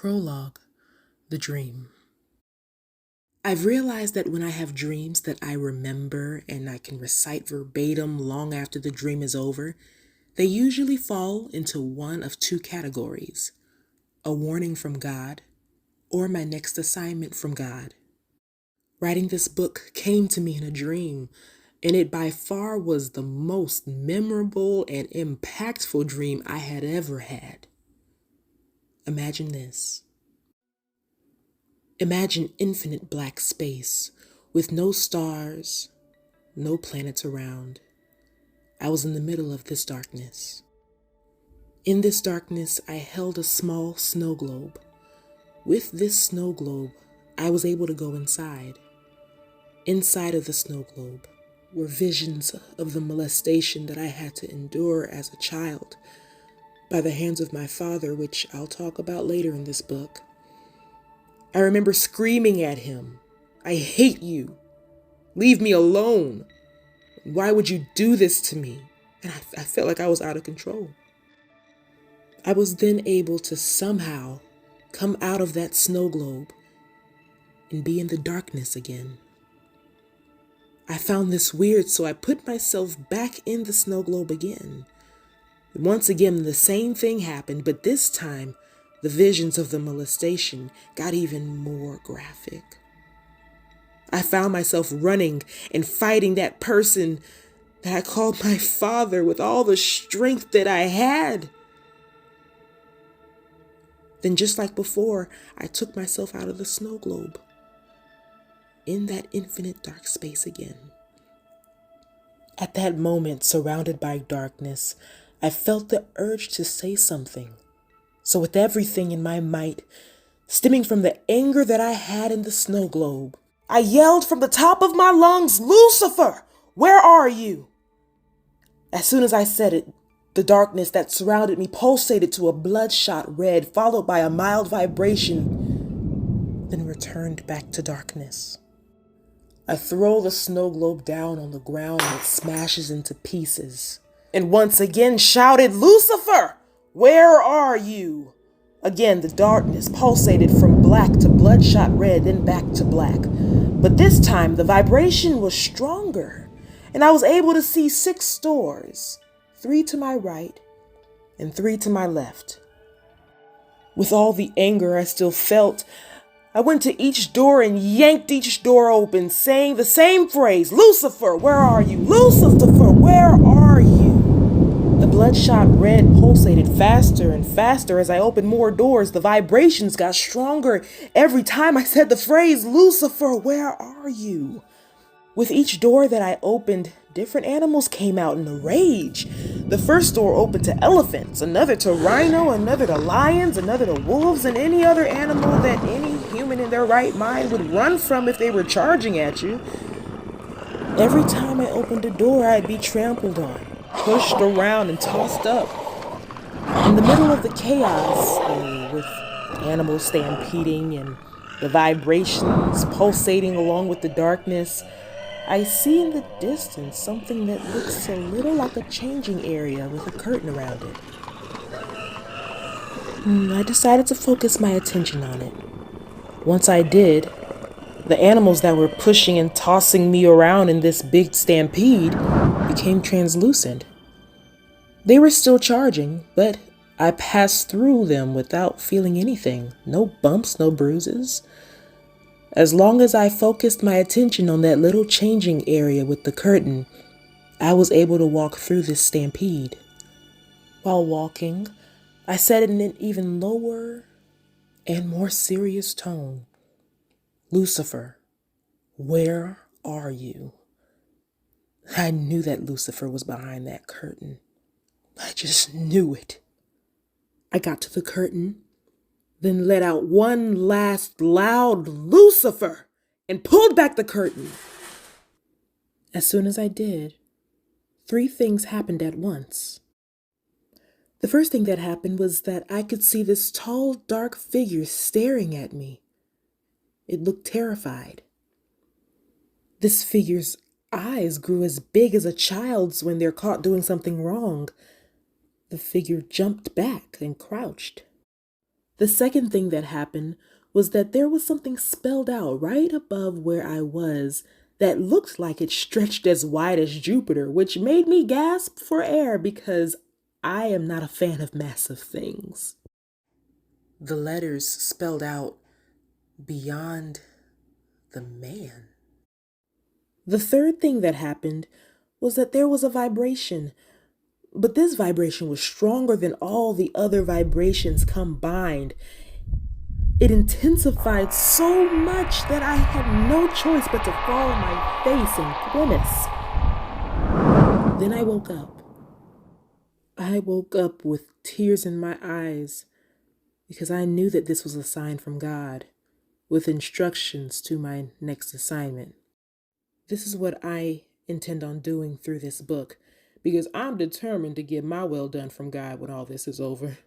Prologue, the dream. I've realized that when I have dreams that I remember and I can recite verbatim long after the dream is over, they usually fall into one of two categories: a warning from God or my next assignment from God. Writing this book came to me in a dream, and it by far was the most memorable and impactful dream I had ever had. Imagine this. Imagine infinite black space with no stars, no planets around. I was in the middle of this darkness. In this darkness, I held a small snow globe. With this snow globe, I was able to go inside. Inside of the snow globe were visions of the molestation that I had to endure as a child by the hands of my father, which I'll talk about later in this book. I remember screaming at him, "I hate you. Leave me alone. Why would you do this to me?" And I felt like I was out of control. I was then able to somehow come out of that snow globe and be in the darkness again. I found this weird, so I put myself back in the snow globe again. Once again, the same thing happened, but this time, the visions of the molestation got even more graphic. I found myself running and fighting that person that I called my father with all the strength that I had. Then, just like before, I took myself out of the snow globe, in that infinite dark space again. At that moment, surrounded by darkness, I felt the urge to say something. So with everything in my might, stemming from the anger that I had in the snow globe, I yelled from the top of my lungs, "Lucifer, where are you?" As soon as I said it, the darkness that surrounded me pulsated to a bloodshot red, followed by a mild vibration, then returned back to darkness. I throw the snow globe down on the ground and it smashes into pieces. And once again shouted, "Lucifer, where are you?" Again, the darkness pulsated from black to bloodshot red, then back to black. But this time, the vibration was stronger, and I was able to see 6 doors, 3 to my right and 3 to my left. With all the anger I still felt, I went to each door and yanked each door open, saying the same phrase, "Lucifer, where are you? Lucifer, where are you?" The bloodshot red pulsated faster and faster as I opened more doors. The vibrations got stronger every time I said the phrase, "Lucifer, where are you?" With each door that I opened, different animals came out in a rage. The first door opened to elephants, another to rhino, another to lions, another to wolves, and any other animal that any human in their right mind would run from if they were charging at you. Every time I opened a door, I'd be trampled on, pushed around, and tossed up. In the middle of the chaos, with animals stampeding and the vibrations pulsating along with the darkness, I see in the distance something that looks a little like a changing area with a curtain around it. I decided to focus my attention on it. Once I did, the animals that were pushing and tossing me around in this big stampede became translucent. They were still charging, but I passed through them without feeling anything. No bumps, no bruises. As long as I focused my attention on that little changing area with the curtain, I was able to walk through this stampede. While walking, I said in an even lower and more serious tone, "Lucifer, where are you?" I knew that Lucifer was behind that curtain. I just knew it. I got to the curtain, then let out one last loud "Lucifer" and pulled back the curtain. As soon as I did, 3 things happened at once. The first thing that happened was that I could see this tall, dark figure staring at me. It looked terrified. This figure's eyes grew as big as a child's when they're caught doing something wrong. The figure jumped back and crouched. The second thing that happened was that there was something spelled out right above where I was that looked like it stretched as wide as Jupiter, which made me gasp for air because I am not a fan of massive things. The letters spelled out beyond the man. The third thing that happened was that there was a vibration, but this vibration was stronger than all the other vibrations combined. It intensified so much that I had no choice but to fall on my face and grimace. Then I woke up. I woke up with tears in my eyes because I knew that this was a sign from God with instructions to my next assignment. This is what I intend on doing through this book because I'm determined to get my well done from God when all this is over.